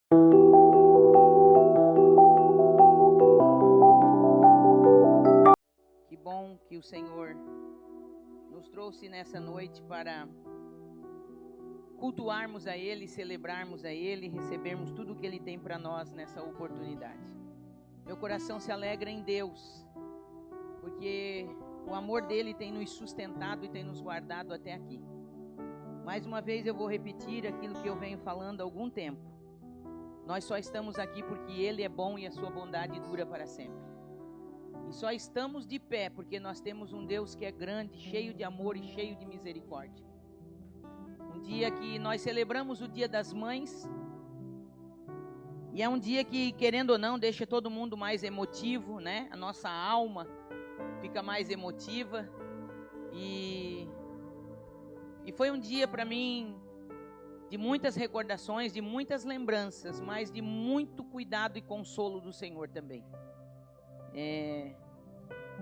Que bom que o Senhor nos trouxe nessa noite para cultuarmos a Ele, celebrarmos a Ele, recebermos tudo o que Ele tem para nós nessa oportunidade. Meu coração se alegra em Deus, porque o amor dEle tem nos sustentado e tem nos guardado até aqui. Mais uma vez eu vou repetir aquilo que eu venho falando há algum tempo. Nós só estamos aqui porque Ele é bom e a sua bondade dura para sempre. E só estamos de pé porque nós temos um Deus que é grande, cheio de amor e cheio de misericórdia. Um dia que nós celebramos o Dia das Mães, e é um dia que, querendo ou não, deixa todo mundo mais emotivo, né? A nossa alma fica mais emotiva. E foi um dia para mim de muitas recordações, de muitas lembranças, mas de muito cuidado e consolo do Senhor também.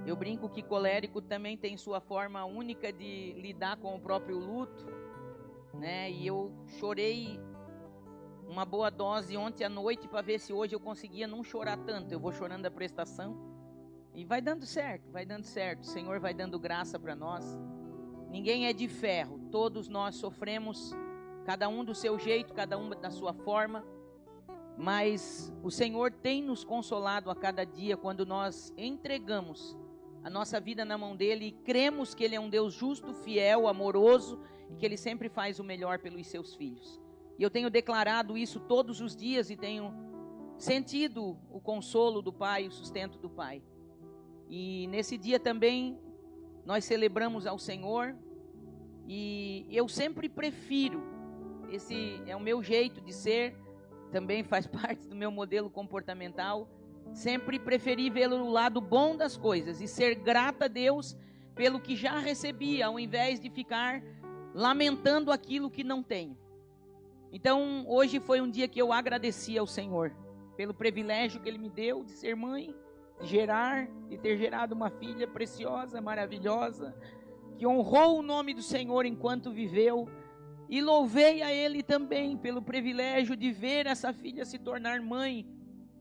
Eu brinco que colérico também tem sua forma única de lidar com o próprio luto, né? E eu chorei uma boa dose ontem à noite para ver se hoje eu conseguia não chorar tanto. Eu vou chorando a prestação e vai dando certo, vai dando certo. O Senhor vai dando graça para nós. Ninguém é de ferro, todos nós sofremos, cada um do seu jeito, cada um da sua forma. Mas o Senhor tem nos consolado a cada dia quando nós entregamos a nossa vida na mão dEle e cremos que Ele é um Deus justo, fiel, amoroso e que Ele sempre faz o melhor pelos seus filhos. E eu tenho declarado isso todos os dias e tenho sentido o consolo do Pai, o sustento do Pai. E nesse dia também nós celebramos ao Senhor e eu sempre prefiro, esse é o meu jeito de ser, também faz parte do meu modelo comportamental, sempre preferi ver o lado bom das coisas e ser grata a Deus pelo que já recebi, ao invés de ficar lamentando aquilo que não tenho. Então, hoje foi um dia que eu agradeci ao Senhor pelo privilégio que Ele me deu de ser mãe, de gerar, de ter gerado uma filha preciosa, maravilhosa, que honrou o nome do Senhor enquanto viveu. E louvei a Ele também pelo privilégio de ver essa filha se tornar mãe,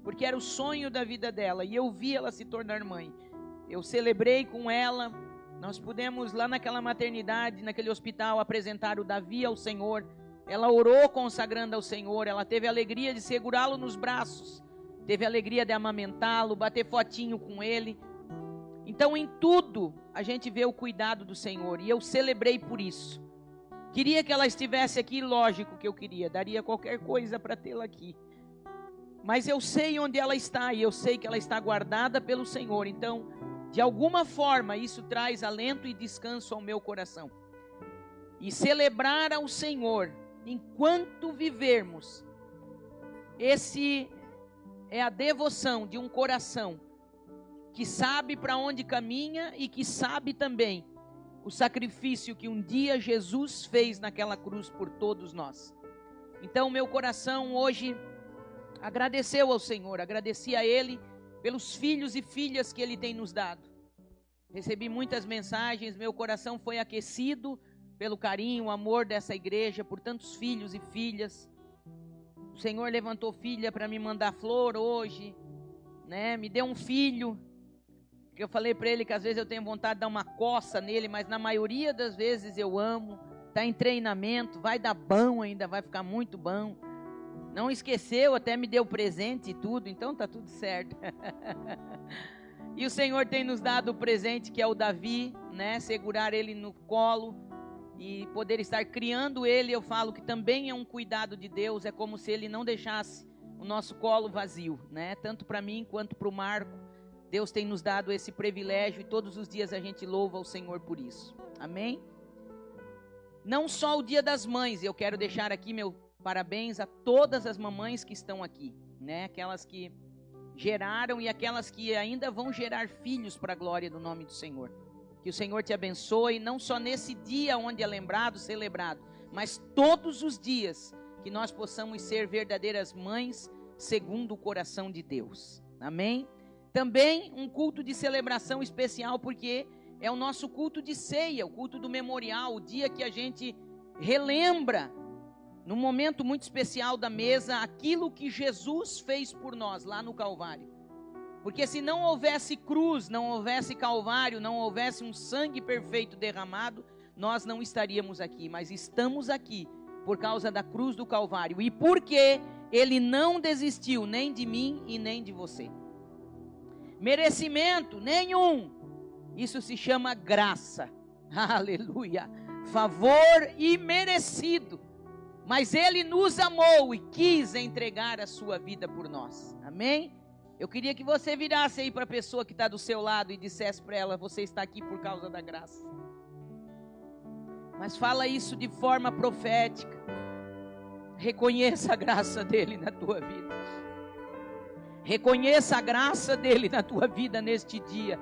porque era o sonho da vida dela, e eu vi ela se tornar mãe. Eu celebrei com ela, nós pudemos lá naquela maternidade, naquele hospital, apresentar o Davi ao Senhor. Ela orou consagrando ao Senhor, ela teve a alegria de segurá-lo nos braços, teve a alegria de amamentá-lo, bater fotinho com ele. Então em tudo a gente vê o cuidado do Senhor, e eu celebrei por isso. Queria que ela estivesse aqui, lógico que eu queria, daria qualquer coisa para tê-la aqui. Mas eu sei onde ela está, e eu sei que ela está guardada pelo Senhor. Então, de alguma forma, isso traz alento e descanso ao meu coração. E celebrar ao Senhor, enquanto vivermos, esse é a devoção de um coração que sabe para onde caminha e que sabe também o sacrifício que um dia Jesus fez naquela cruz por todos nós. Então meu coração hoje agradeceu ao Senhor, agradeci a Ele pelos filhos e filhas que Ele tem nos dado. Recebi muitas mensagens, meu coração foi aquecido pelo carinho, o amor dessa igreja, por tantos filhos e filhas. O Senhor levantou filha para me mandar flor hoje, né? Me deu um filho, que eu falei para ele que às vezes eu tenho vontade de dar uma coça nele, mas na maioria das vezes eu amo. Está em treinamento, vai dar bom ainda, vai ficar muito bom. Não esqueceu, até me deu presente e tudo, então tá tudo certo. E o Senhor tem nos dado o presente que é o Davi, né? Segurar ele no colo e poder estar criando ele, eu falo que também é um cuidado de Deus, é como se ele não deixasse o nosso colo vazio, né? Tanto para mim quanto para o Marco, Deus tem nos dado esse privilégio e todos os dias a gente louva o Senhor por isso, amém? Não só o Dia das Mães, eu quero deixar aqui meu parabéns a todas as mamães que estão aqui, né? Aquelas que geraram e aquelas que ainda vão gerar filhos para a glória do nome do Senhor. Que o Senhor te abençoe, não só nesse dia onde é lembrado, celebrado, mas todos os dias que nós possamos ser verdadeiras mães segundo o coração de Deus, amém? Também um culto de celebração especial, porque é o nosso culto de ceia, o culto do memorial, o dia que a gente relembra num momento muito especial da mesa, aquilo que Jesus fez por nós lá no Calvário. Porque se não houvesse cruz, não houvesse Calvário, não houvesse um sangue perfeito derramado, nós não estaríamos aqui. Mas estamos aqui por causa da cruz do Calvário. E porque Ele não desistiu nem de mim e nem de você. Merecimento nenhum. Isso se chama graça. Aleluia. Favor imerecido. Mas Ele nos amou e quis entregar a sua vida por nós. Amém? Eu queria que você virasse aí para a pessoa que está do seu lado e dissesse para ela: você está aqui por causa da graça. Mas fala isso de forma profética. Reconheça a graça dele na tua vida. Reconheça a graça dele na tua vida neste dia.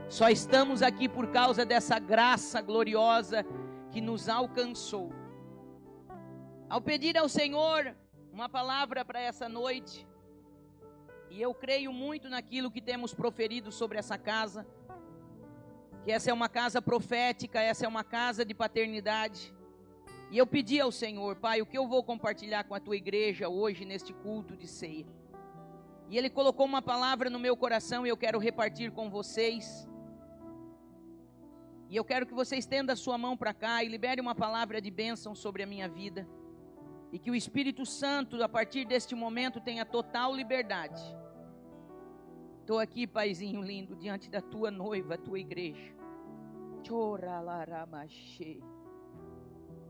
Só estamos aqui por causa dessa graça gloriosa que nos alcançou. Ao pedir ao Senhor uma palavra para essa noite, e eu creio muito naquilo que temos proferido sobre essa casa, que essa é uma casa profética, essa é uma casa de paternidade. E eu pedi ao Senhor: Pai, o que eu vou compartilhar com a tua igreja hoje neste culto de ceia? E Ele colocou uma palavra no meu coração e eu quero repartir com vocês. E eu quero que você estenda a sua mão para cá e libere uma palavra de bênção sobre a minha vida. E que o Espírito Santo, a partir deste momento, tenha total liberdade. Estou aqui, Paizinho lindo, diante da tua noiva, a tua igreja.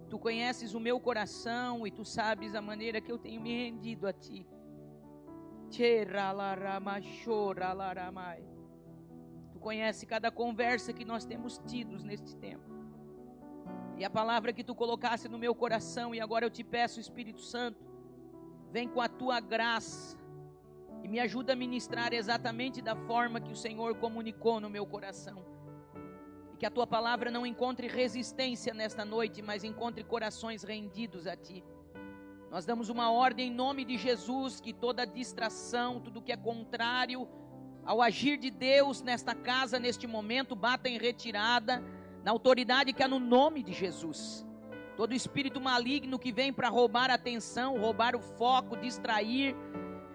Tu conheces o meu coração e tu sabes a maneira que eu tenho me rendido a ti. Tu conheces cada conversa que nós temos tido neste tempo. E a palavra que tu colocasse no meu coração, e agora eu te peço, Espírito Santo, vem com a tua graça e me ajuda a ministrar exatamente da forma que o Senhor comunicou no meu coração. E que a tua palavra não encontre resistência nesta noite, mas encontre corações rendidos a ti. Nós damos uma ordem em nome de Jesus, que toda distração, tudo que é contrário ao agir de Deus nesta casa, neste momento, bata em retirada, na autoridade que há no nome de Jesus. Todo espírito maligno que vem para roubar a atenção, roubar o foco, distrair,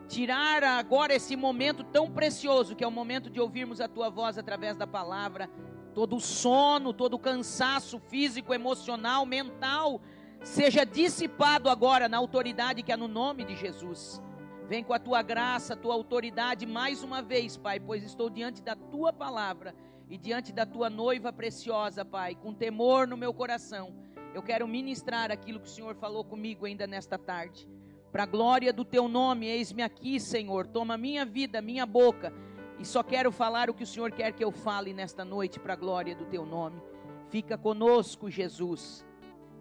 tirar agora esse momento tão precioso, que é o momento de ouvirmos a tua voz através da palavra. Todo sono, todo cansaço físico, emocional, mental, seja dissipado agora na autoridade que há no nome de Jesus. Vem com a tua graça, a tua autoridade mais uma vez, Pai, pois estou diante da tua palavra e diante da tua noiva preciosa, Pai, com temor no meu coração. Eu quero ministrar aquilo que o Senhor falou comigo ainda nesta tarde. Para a glória do teu nome, eis-me aqui, Senhor. Toma minha vida, minha boca, e só quero falar o que o Senhor quer que eu fale nesta noite, para a glória do teu nome. Fica conosco, Jesus.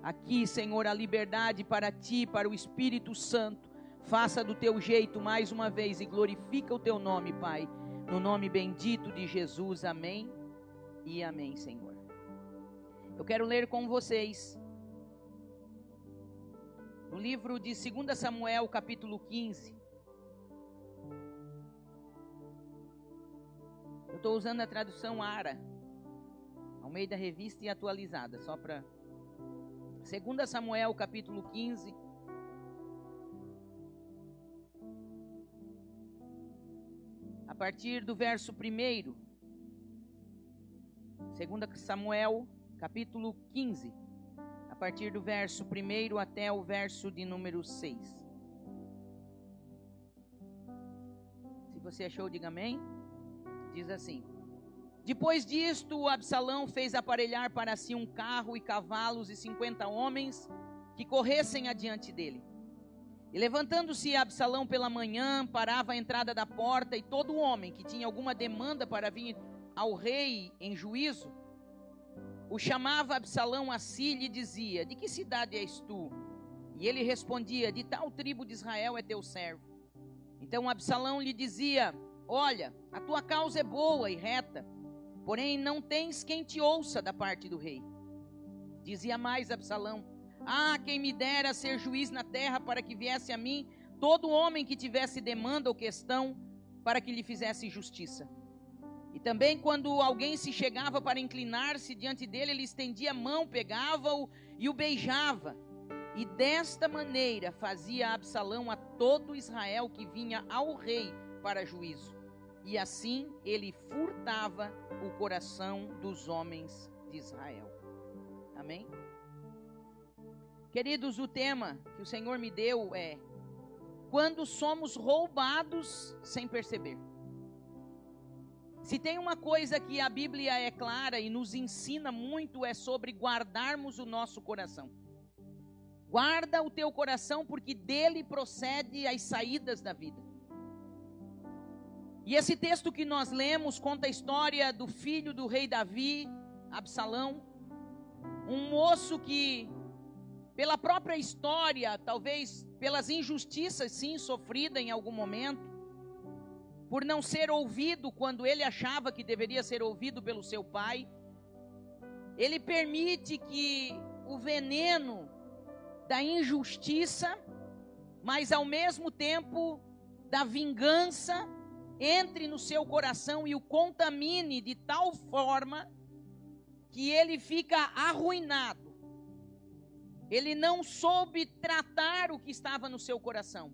Aqui, Senhor, a liberdade para ti, para o Espírito Santo. Faça do teu jeito mais uma vez e glorifica o teu nome, Pai. No nome bendito de Jesus, amém e amém, Senhor. Eu quero ler com vocês no livro de 2 Samuel, capítulo 15. Eu estou usando a tradução ARA, Almeida Revista e Atualizada, só para... 2 Samuel, capítulo 15. A partir do verso 1. 2 Samuel, capítulo 15. A partir do verso 1 até o verso de número 6. Se você achou, diga amém. Diz assim: Depois disto, Absalão fez aparelhar para si um carro e cavalos e 50 homens que corressem adiante dele. E levantando-se Absalão pela manhã, parava à entrada da porta, e todo homem que tinha alguma demanda para vir ao rei em juízo, o chamava Absalão a si e lhe dizia: De que cidade és tu? E ele respondia: De tal tribo de Israel é teu servo. Então Absalão lhe dizia: Olha, a tua causa é boa e reta, porém não tens quem te ouça da parte do rei. Dizia mais Absalão: quem me dera ser juiz na terra, para que viesse a mim todo homem que tivesse demanda ou questão, para que lhe fizesse justiça. E também quando alguém se chegava para inclinar-se diante dele, ele estendia a mão, pegava-o e o beijava. E desta maneira fazia Absalão a todo Israel que vinha ao rei para juízo. E assim ele furtava o coração dos homens de Israel. Amém? Queridos, o tema que o Senhor me deu é: quando somos roubados sem perceber. Se tem uma coisa que a Bíblia é clara e nos ensina muito, é sobre guardarmos o nosso coração. Guarda o teu coração, porque dele procede as saídas da vida. E esse texto que nós lemos conta a história do filho do rei Davi, Absalão, um moço que, pela própria história, talvez pelas injustiças sim sofridas em algum momento, por não ser ouvido quando ele achava que deveria ser ouvido pelo seu pai, ele permite que o veneno da injustiça, mas ao mesmo tempo da vingança, entre no seu coração e o contamine de tal forma que ele fica arruinado. Ele não soube tratar o que estava no seu coração.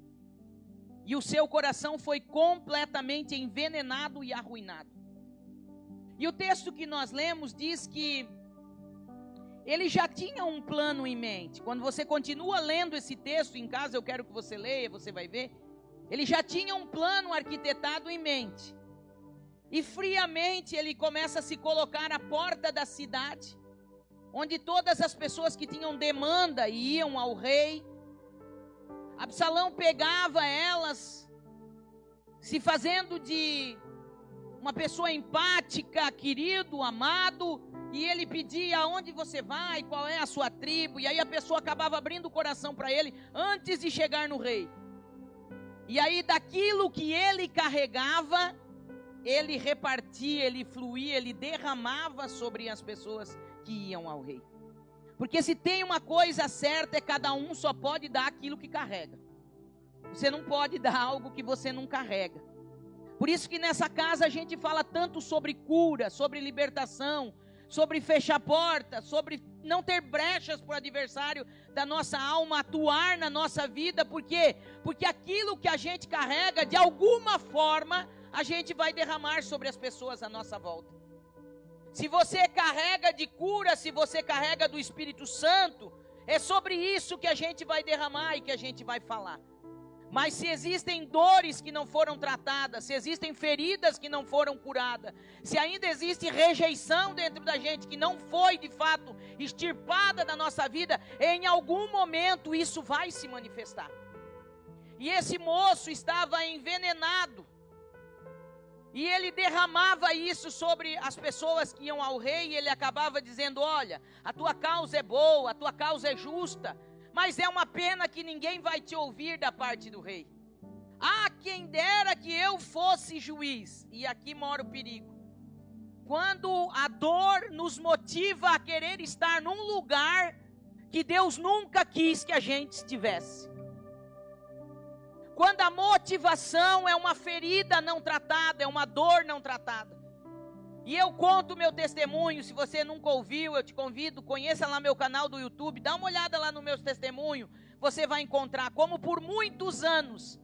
E o seu coração foi completamente envenenado e arruinado. E o texto que nós lemos diz que ele já tinha um plano em mente. Quando você continua lendo esse texto em casa, eu quero que você leia, você vai ver. Ele já tinha um plano arquitetado em mente. E friamente ele começa a se colocar à porta da cidade, onde todas as pessoas que tinham demanda iam ao rei. Absalão pegava elas, se fazendo de uma pessoa empática, querido, amado, e ele pedia: aonde você vai, qual é a sua tribo, e aí a pessoa acabava abrindo o coração para ele antes de chegar no rei. E aí daquilo que ele carregava, ele repartia, ele fluía, ele derramava sobre as pessoas que iam ao rei. Porque se tem uma coisa certa, é cada um só pode dar aquilo que carrega. Você não pode dar algo que você não carrega. Por isso que nessa casa a gente fala tanto sobre cura, sobre libertação, sobre fechar portas, sobre não ter brechas para o adversário da nossa alma atuar na nossa vida. Por quê? Porque aquilo que a gente carrega, de alguma forma, a gente vai derramar sobre as pessoas à nossa volta. Se você carrega de cura, se você carrega do Espírito Santo, é sobre isso que a gente vai derramar e que a gente vai falar. Mas se existem dores que não foram tratadas, se existem feridas que não foram curadas, se ainda existe rejeição dentro da gente que não foi de fato extirpada da nossa vida, em algum momento isso vai se manifestar. E esse moço estava envenenado. E ele derramava isso sobre as pessoas que iam ao rei, e ele acabava dizendo: olha, a tua causa é boa, a tua causa é justa, mas é uma pena que ninguém vai te ouvir da parte do rei. Ah, quem dera que eu fosse juiz. E aqui mora o perigo. Quando a dor nos motiva a querer estar num lugar que Deus nunca quis que a gente estivesse. Quando a motivação é uma ferida não tratada, é uma dor não tratada. E eu conto o meu testemunho. Se você nunca ouviu, eu te convido, conheça lá meu canal do YouTube, dá uma olhada lá no meu testemunho, você vai encontrar como por muitos anos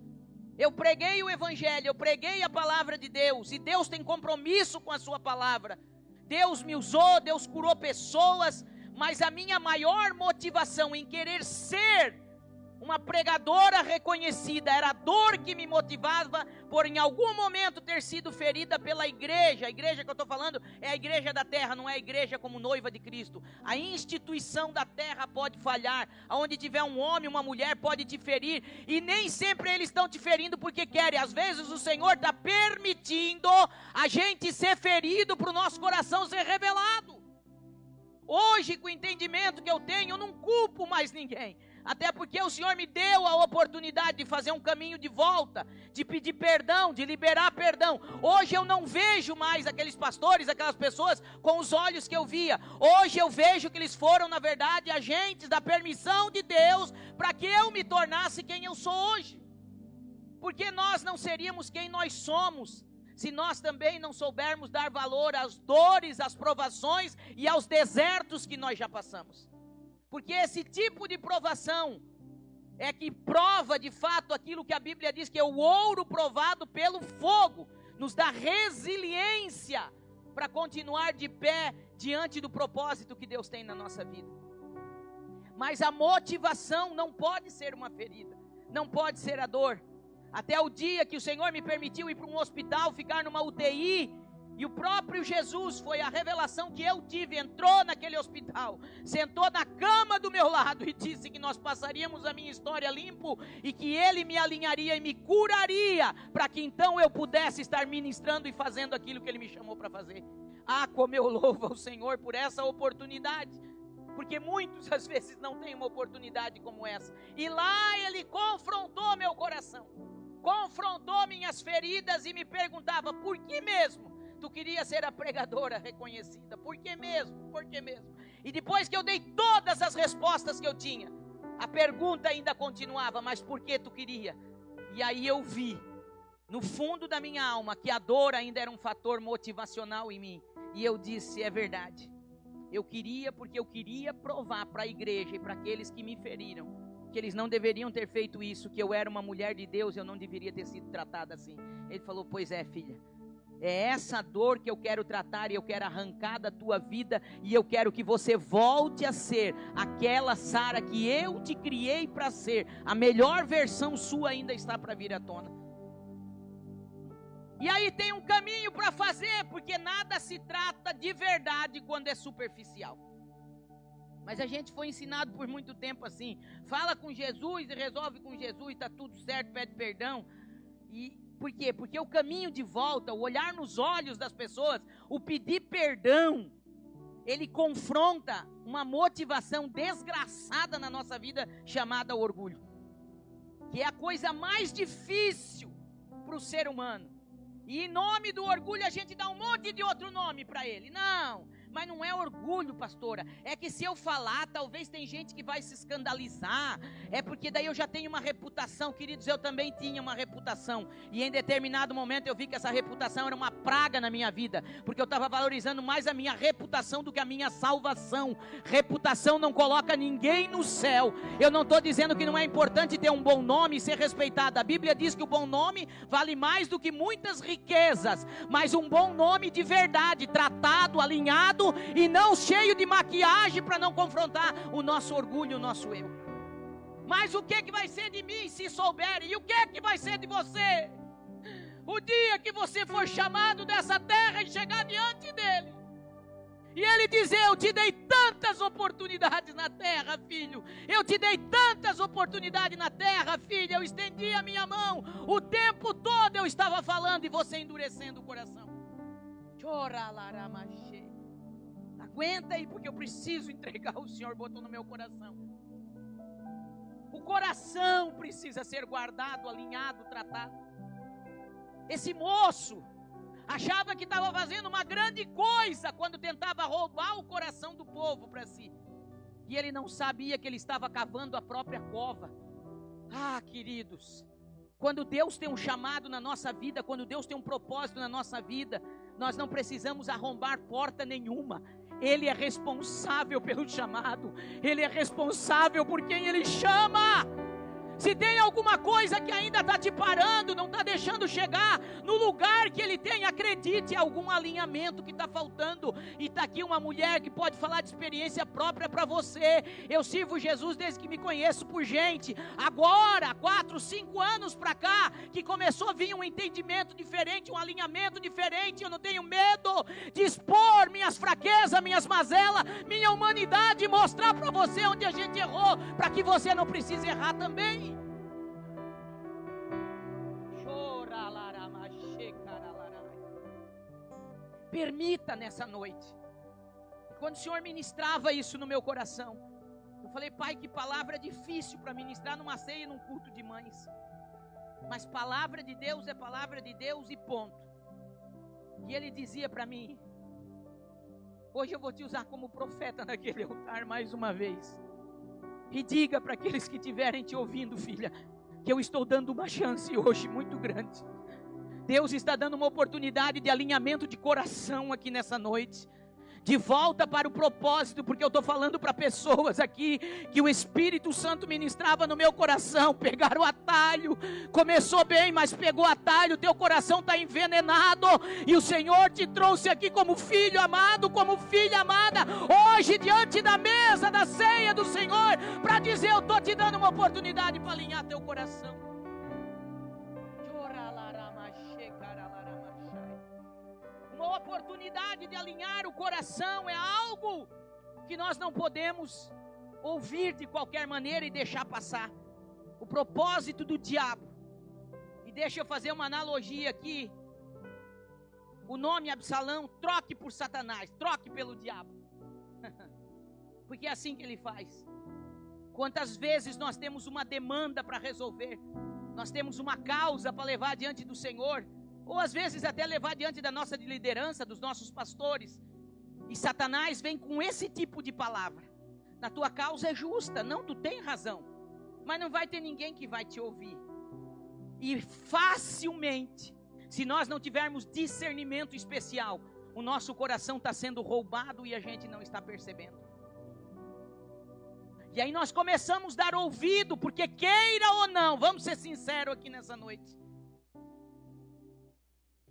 eu preguei o Evangelho, eu preguei a palavra de Deus, e Deus tem compromisso com a sua palavra. Deus me usou, Deus curou pessoas, mas a minha maior motivação em querer ser uma pregadora reconhecida era a dor que me motivava por em algum momento ter sido ferida pela igreja. A igreja que eu estou falando é a igreja da terra, não é a igreja como noiva de Cristo. A instituição da terra pode falhar, aonde tiver um homem, uma mulher pode te ferir, e nem sempre eles estão te ferindo porque querem. Às vezes o Senhor está permitindo a gente ser ferido para o nosso coração ser revelado. Hoje, com o entendimento que eu tenho, eu não culpo mais ninguém. Até porque o Senhor me deu a oportunidade de fazer um caminho de volta, de pedir perdão, de liberar perdão. Hoje eu não vejo mais aqueles pastores, aquelas pessoas com os olhos que eu via. Hoje eu vejo que eles foram, na verdade, agentes da permissão de Deus para que eu me tornasse quem eu sou hoje. Porque nós não seríamos quem nós somos se nós também não soubermos dar valor às dores, às provações e aos desertos que nós já passamos. Porque esse tipo de provação é que prova de fato aquilo que a Bíblia diz que é o ouro provado pelo fogo, nos dá resiliência para continuar de pé diante do propósito que Deus tem na nossa vida. Mas a motivação não pode ser uma ferida, não pode ser a dor. Até o dia que o Senhor me permitiu ir para um hospital, ficar numa UTI, e o próprio Jesus, foi a revelação que eu tive, entrou naquele hospital, sentou na cama do meu lado e disse que nós passaríamos a minha história limpo e que Ele me alinharia e me curaria, para que então eu pudesse estar ministrando e fazendo aquilo que Ele me chamou para fazer. Ah, como eu louvo ao Senhor por essa oportunidade, porque muitos às vezes não têm uma oportunidade como essa, e lá Ele confrontou meu coração, confrontou minhas feridas e me perguntava: por que mesmo tu queria ser a pregadora reconhecida? Por que mesmo? Por que mesmo? E depois que eu dei todas as respostas que eu tinha, a pergunta ainda continuava: mas por que tu queria? E aí eu vi, no fundo da minha alma, que a dor ainda era um fator motivacional em mim. E eu disse: é verdade. Eu queria porque eu queria provar para a igreja e para aqueles que me feriram, que eles não deveriam ter feito isso, que eu era uma mulher de Deus, eu não deveria ter sido tratada assim. Ele falou: pois é, filha. É essa dor que eu quero tratar e eu quero arrancar da tua vida, e eu quero que você volte a ser aquela Sara que eu te criei para ser. A melhor versão sua ainda está para vir à tona. E aí tem um caminho para fazer, porque nada se trata de verdade quando é superficial. Mas a gente foi ensinado por muito tempo assim: fala com Jesus e resolve com Jesus, está tudo certo, pede perdão. E por quê? Porque o caminho de volta, o olhar nos olhos das pessoas, o pedir perdão, ele confronta uma motivação desgraçada na nossa vida, chamada orgulho, que é a coisa mais difícil para o ser humano. E em nome do orgulho a gente dá um monte de outro nome para ele. Não, mas não é orgulho, pastora. É que se eu falar, talvez tem gente que vai se escandalizar. É porque daí eu já tenho uma reputação. Queridos, eu também tinha uma reputação. E em determinado momento eu vi que essa reputação era uma praga na minha vida. Porque eu estava valorizando mais a minha reputação do que a minha salvação. Reputação não coloca ninguém no céu. Eu não estou dizendo que não é importante ter um bom nome e ser respeitado. A Bíblia diz que o bom nome vale mais do que muitas riquezas. Mas um bom nome de verdade, tratado, alinhado, e não cheio de maquiagem para não confrontar o nosso orgulho, o nosso eu. Mas o que vai ser de mim se souberem? E o que vai ser de você? O dia que você for chamado dessa terra e chegar diante dele, e ele dizer: eu te dei tantas oportunidades na terra, filho. Eu te dei tantas oportunidades na terra, filha. Eu estendi a minha mão. O tempo todo eu estava falando e você endurecendo o coração. Aguenta aí, porque eu preciso entregar. O Senhor botou no meu coração. O coração precisa ser guardado, alinhado, tratado. Esse moço achava que estava fazendo uma grande coisa quando tentava roubar o coração do povo para si. E ele não sabia que ele estava cavando a própria cova. Ah, queridos, quando Deus tem um chamado na nossa vida, quando Deus tem um propósito na nossa vida, nós não precisamos arrombar porta nenhuma. Ele é responsável pelo chamado. Ele é responsável por quem Ele chama. Se tem alguma coisa que ainda está te parando, não está deixando chegar no lugar que Ele tem, acredite, é algum alinhamento que está faltando. E está aqui uma mulher que pode falar de experiência própria para você. Eu sirvo Jesus desde que me conheço por gente. Agora, 4, 5 anos para cá, que começou a vir um entendimento diferente, um alinhamento diferente. Eu não tenho medo de expor minhas fraquezas, minhas mazelas, minha humanidade, mostrar para você onde a gente errou, para que você não precise errar também. Permita nessa noite. Quando o Senhor ministrava isso no meu coração, eu falei: Pai, que palavra difícil para ministrar numa ceia e num culto de mães. Mas palavra de Deus é palavra de Deus e ponto. E Ele dizia para mim: hoje eu vou te usar como profeta naquele altar mais uma vez. E diga para aqueles que estiverem te ouvindo, filha, que eu estou dando uma chance hoje muito grande. Deus está dando uma oportunidade de alinhamento de coração aqui nessa noite, de volta para o propósito, porque eu estou falando para pessoas aqui que o Espírito Santo ministrava no meu coração. Pegaram o atalho, começou bem, mas pegou o atalho, teu coração está envenenado, e o Senhor te trouxe aqui como filho amado, como filha amada, hoje diante da mesa da ceia do Senhor, para dizer: eu estou te dando uma oportunidade para alinhar teu coração. Uma oportunidade de alinhar o coração é algo que nós não podemos ouvir de qualquer maneira e deixar passar. O propósito do diabo, e deixa eu fazer uma analogia aqui, o nome Absalão, troque por Satanás, troque pelo diabo, porque é assim que ele faz. Quantas vezes nós temos uma demanda para resolver, nós temos uma causa para levar diante do Senhor, ou às vezes até levar diante da nossa liderança, dos nossos pastores, e Satanás vem com esse tipo de palavra: na tua causa é justa, não, tu tem razão, mas não vai ter ninguém que vai te ouvir. E facilmente, se nós não tivermos discernimento especial, o nosso coração está sendo roubado e a gente não está percebendo. E aí nós começamos a dar ouvido, porque queira ou não, vamos ser sinceros aqui nessa noite,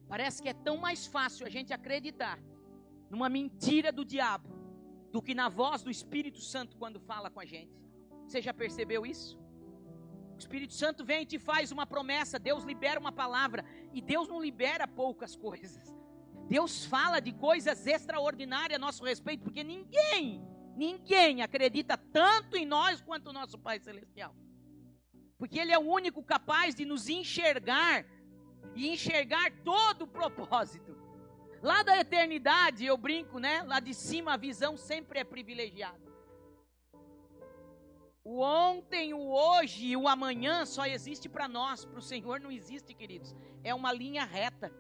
parece que é tão mais fácil a gente acreditar numa mentira do diabo do que na voz do Espírito Santo quando fala com a gente. Você já percebeu isso? O Espírito Santo vem e te faz uma promessa, Deus libera uma palavra, e Deus não libera poucas coisas. Deus fala de coisas extraordinárias a nosso respeito, porque ninguém acredita tanto em nós quanto o nosso Pai Celestial. Porque Ele é o único capaz de nos enxergar e enxergar todo o propósito. Lá da eternidade, eu brinco, né? Lá de cima a visão sempre é privilegiada. O ontem, o hoje e o amanhã só existe para nós, para o Senhor não existe, queridos. É uma linha reta.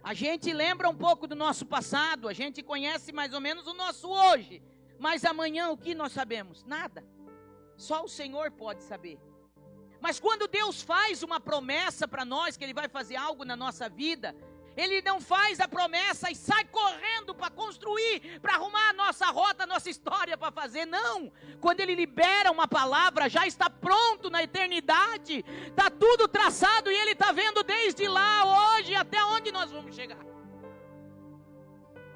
A gente lembra um pouco do nosso passado, a gente conhece mais ou menos o nosso hoje, mas amanhã o que nós sabemos? Nada. Só o Senhor pode saber. Mas quando Deus faz uma promessa para nós, que Ele vai fazer algo na nossa vida, Ele não faz a promessa e sai correndo para construir, para arrumar a nossa rota, a nossa história para fazer, não. Quando Ele libera uma palavra, já está pronto na eternidade, está tudo traçado e Ele está vendo desde lá, hoje, até onde nós vamos chegar.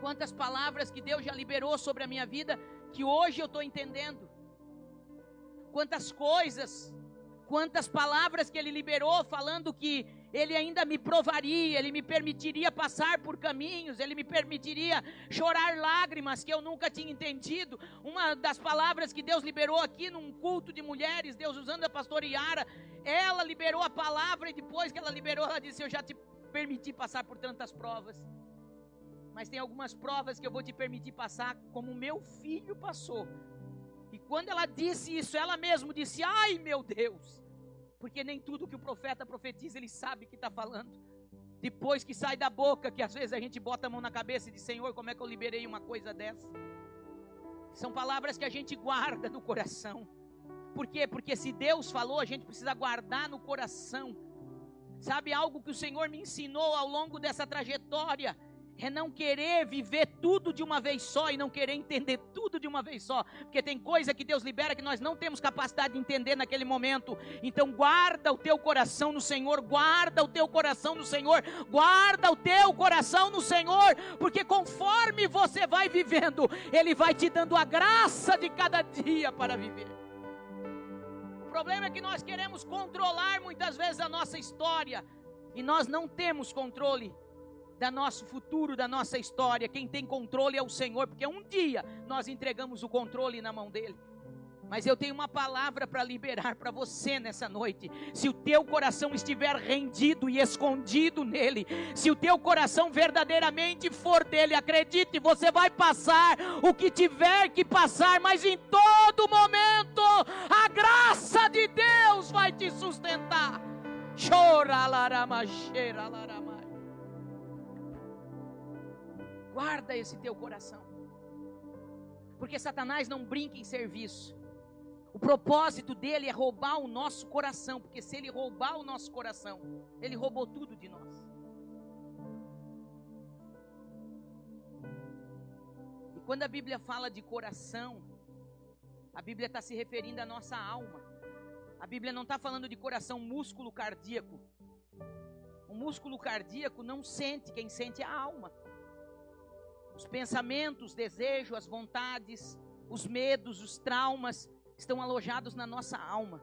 Quantas palavras que Deus já liberou sobre a minha vida, que hoje eu estou entendendo. Quantas coisas, quantas palavras que Ele liberou, falando que Ele ainda me provaria, Ele me permitiria passar por caminhos, Ele me permitiria chorar lágrimas que eu nunca tinha entendido. Uma das palavras que Deus liberou aqui num culto de mulheres, Deus usando a pastora Yara, ela liberou a palavra, e depois que ela liberou, ela disse: eu já te permiti passar por tantas provas, mas tem algumas provas que eu vou te permitir passar como meu filho passou. E quando ela disse isso, ela mesma disse: ai meu Deus, porque nem tudo que o profeta profetiza ele sabe que está falando. Depois que sai da boca, que às vezes a gente bota a mão na cabeça e diz: Senhor, como é que eu liberei uma coisa dessa? São palavras que a gente guarda no coração. Por quê? Porque se Deus falou, a gente precisa guardar no coração. Sabe, algo que o Senhor me ensinou ao longo dessa trajetória é não querer viver tudo de uma vez só e não querer entender tudo de uma vez só, porque tem coisa que Deus libera que nós não temos capacidade de entender naquele momento. Então guarda o teu coração no Senhor, guarda o teu coração no Senhor, guarda o teu coração no Senhor, porque conforme você vai vivendo, Ele vai te dando a graça de cada dia para viver. O problema é que nós queremos controlar muitas vezes a nossa história, e nós não temos controle do nosso futuro, da nossa história. Quem tem controle é o Senhor, porque um dia nós entregamos o controle na mão dEle. Mas eu tenho uma palavra para liberar para você nessa noite. Se o teu coração estiver rendido e escondido nele, se o teu coração verdadeiramente for dele, acredite, você vai passar o que tiver que passar, mas em todo momento a graça de Deus vai te sustentar. Chora larama, cheira larama. Guarda esse teu coração, porque Satanás não brinca em serviço. O propósito dele é roubar o nosso coração, porque se ele roubar o nosso coração, ele roubou tudo de nós. Quando a Bíblia fala de coração, a Bíblia está se referindo à nossa alma. A Bíblia não está falando de coração, músculo cardíaco. O músculo cardíaco não sente, quem sente é a alma. Os pensamentos, os desejos, as vontades, os medos, os traumas estão alojados na nossa alma.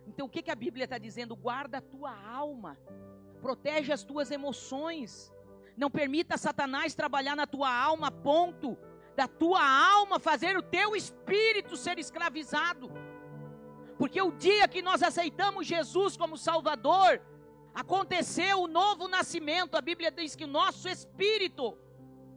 Então o que a Bíblia está dizendo? Guarda a tua alma, protege as tuas emoções, não permita Satanás trabalhar na tua alma a ponto da tua alma fazer o teu espírito ser escravizado. Porque o dia que nós aceitamos Jesus como Salvador, aconteceu o novo nascimento. A Bíblia diz que o nosso espírito,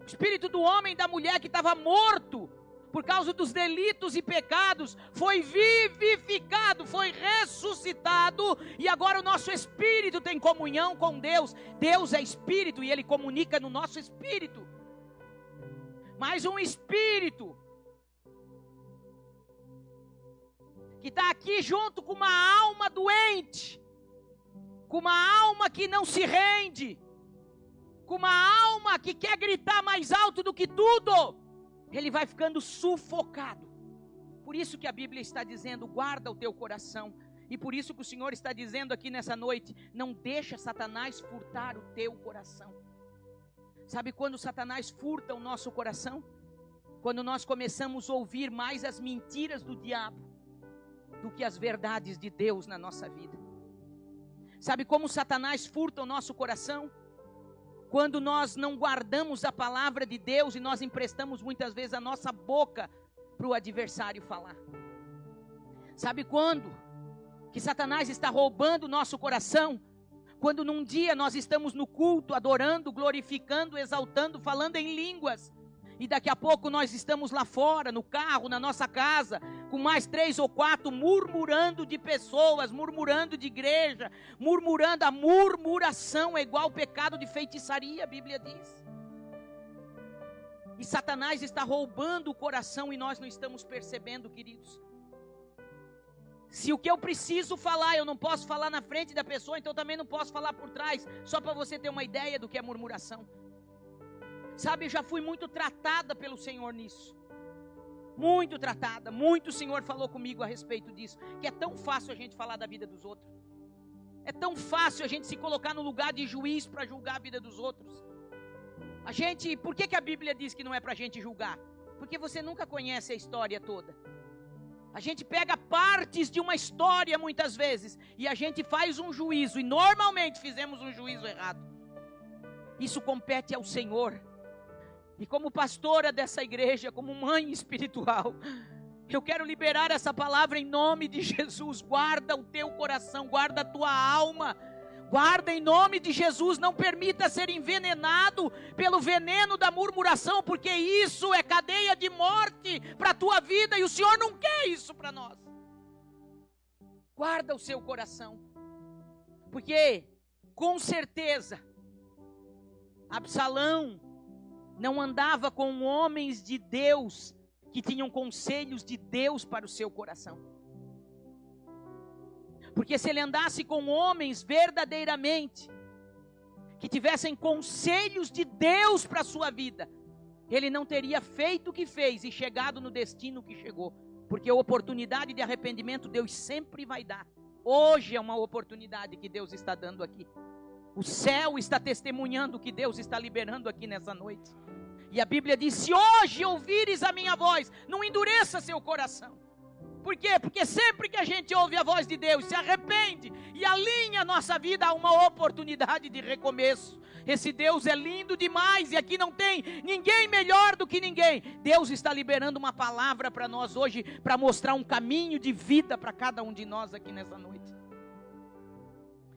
o espírito do homem e da mulher que estava morto por causa dos delitos e pecados, foi vivificado, foi ressuscitado, e agora o nosso espírito tem comunhão com Deus. Deus é espírito e Ele comunica no nosso espírito. Mas um espírito que está aqui junto com uma alma doente, com uma alma que não se rende, com uma alma que quer gritar mais alto do que tudo, ele vai ficando sufocado. Por isso que a Bíblia está dizendo, guarda o teu coração. E por isso que o Senhor está dizendo aqui nessa noite, não deixa Satanás furtar o teu coração. Sabe quando Satanás furta o nosso coração? Quando nós começamos a ouvir mais as mentiras do diabo do que as verdades de Deus na nossa vida. Sabe como Satanás furta o nosso coração? Quando nós não guardamos a palavra de Deus e nós emprestamos muitas vezes a nossa boca para o adversário falar. Sabe quando que Satanás está roubando o nosso coração? Quando num dia nós estamos no culto, adorando, glorificando, exaltando, falando em línguas, e daqui a pouco nós estamos lá fora, no carro, na nossa casa, com mais 3 ou 4, murmurando de pessoas, murmurando de igreja, murmurando. A murmuração é igual ao pecado de feitiçaria, a Bíblia diz. E Satanás está roubando o coração e nós não estamos percebendo, queridos. Se o que eu preciso falar, eu não posso falar na frente da pessoa, então também não posso falar por trás, só para você ter uma ideia do que é murmuração. Sabe, eu já fui muito tratada pelo Senhor nisso. Muito tratada, muito o Senhor falou comigo a respeito disso. Que é tão fácil a gente falar da vida dos outros. É tão fácil a gente se colocar no lugar de juiz para julgar a vida dos outros. Por que a Bíblia diz que não é para a gente julgar? Porque você nunca conhece a história toda. A gente pega partes de uma história muitas vezes e a gente faz um juízo, e normalmente fizemos um juízo errado. Isso compete ao Senhor. E como pastora dessa igreja, como mãe espiritual, eu quero liberar essa palavra em nome de Jesus. Guarda o teu coração, guarda a tua alma, guarda em nome de Jesus. Não permita ser envenenado pelo veneno da murmuração, porque isso é cadeia de morte para a tua vida, e o Senhor não quer isso para nós. Guarda o seu coração, porque com certeza Absalão não andava com homens de Deus que tinham conselhos de Deus para o seu coração. Porque se ele andasse com homens verdadeiramente que tivessem conselhos de Deus para a sua vida, ele não teria feito o que fez e chegado no destino que chegou. Porque a oportunidade de arrependimento Deus sempre vai dar. Hoje é uma oportunidade que Deus está dando aqui. O céu está testemunhando o que Deus está liberando aqui nessa noite. E a Bíblia diz, se hoje ouvires a minha voz, não endureça seu coração. Por quê? Porque sempre que a gente ouve a voz de Deus, se arrepende e alinha a nossa vida a uma oportunidade de recomeço. Esse Deus é lindo demais e aqui não tem ninguém melhor do que ninguém. Deus está liberando uma palavra para nós hoje, para mostrar um caminho de vida para cada um de nós aqui nessa noite.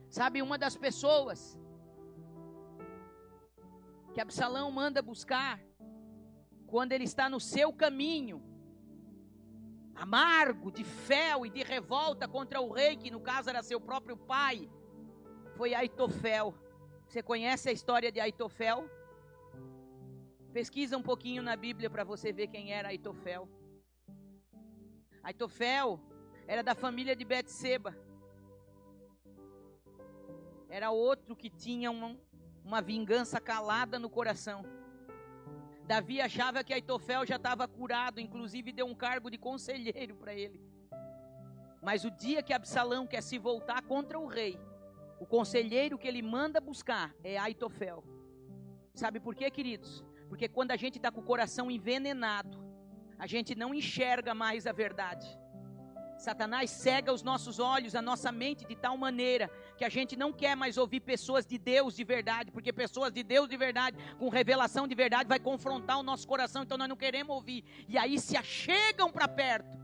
Sabe, uma das pessoas que Absalão manda buscar, quando ele está no seu caminho, amargo, de fel e de revolta contra o rei, que no caso era seu próprio pai, foi Aitofel. Você conhece a história de Aitofel? Pesquisa um pouquinho na Bíblia para você ver quem era Aitofel. Aitofel era da família de Betseba. Era outro que tinha uma vingança calada no coração. Davi achava que Aitofel já estava curado, inclusive deu um cargo de conselheiro para ele. Mas o dia que Absalão quer se voltar contra o rei, o conselheiro que ele manda buscar é Aitofel. Sabe por quê, queridos? Porque quando a gente está com o coração envenenado, a gente não enxerga mais a verdade. Satanás cega os nossos olhos, a nossa mente de tal maneira que a gente não quer mais ouvir pessoas de Deus de verdade, porque pessoas de Deus de verdade, com revelação de verdade, vai confrontar o nosso coração, então nós não queremos ouvir. E aí se achegam para perto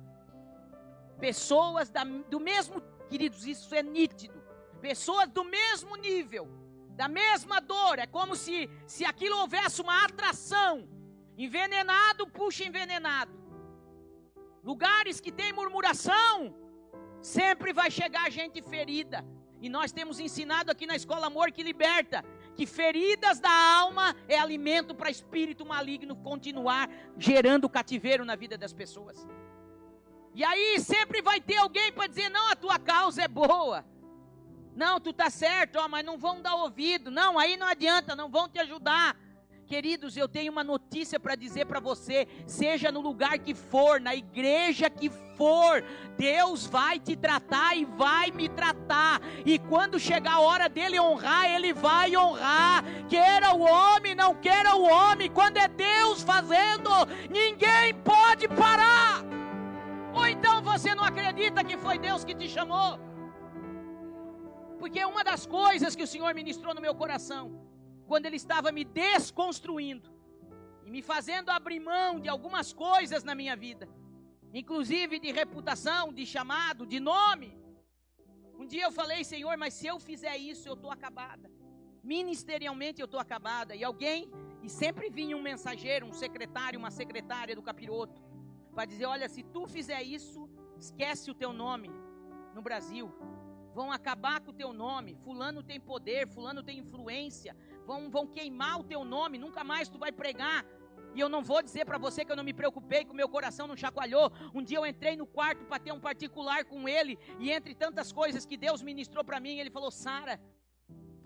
pessoas do mesmo, queridos, isso é nítido, pessoas do mesmo nível, da mesma dor. É como se aquilo houvesse uma atração. Envenenado puxa envenenado. Lugares que tem murmuração, sempre vai chegar gente ferida. E nós temos ensinado aqui na Escola Amor que Liberta, que feridas da alma é alimento para espírito maligno continuar gerando cativeiro na vida das pessoas. E aí sempre vai ter alguém para dizer, não, a tua causa é boa. Não, tu tá certo, ó, mas não vão dar ouvido. Não, aí não adianta, não vão te ajudar. Queridos, eu tenho uma notícia para dizer para você, seja no lugar que for, na igreja que for, Deus vai te tratar e vai me tratar, e quando chegar a hora dele honrar, ele vai honrar, queira o homem, não queira o homem, quando é Deus fazendo, ninguém pode parar. Ou então você não acredita que foi Deus que te chamou? Porque uma das coisas que o Senhor ministrou no meu coração, quando Ele estava me desconstruindo e me fazendo abrir mão de algumas coisas na minha vida, inclusive de reputação, de chamado, de nome. Um dia eu falei, Senhor, mas se eu fizer isso, eu estou acabada. Ministerialmente eu estou acabada. E sempre vinha um mensageiro, um secretário, uma secretária do capiroto, para dizer, olha, se tu fizer isso, esquece o teu nome no Brasil. Vão acabar com o teu nome, fulano tem poder, fulano tem influência, vão queimar o teu nome, nunca mais tu vai pregar. E eu não vou dizer para você que eu não me preocupei, que o meu coração não chacoalhou. Um dia eu entrei no quarto para ter um particular com ele, e entre tantas coisas que Deus ministrou para mim, ele falou, Sara,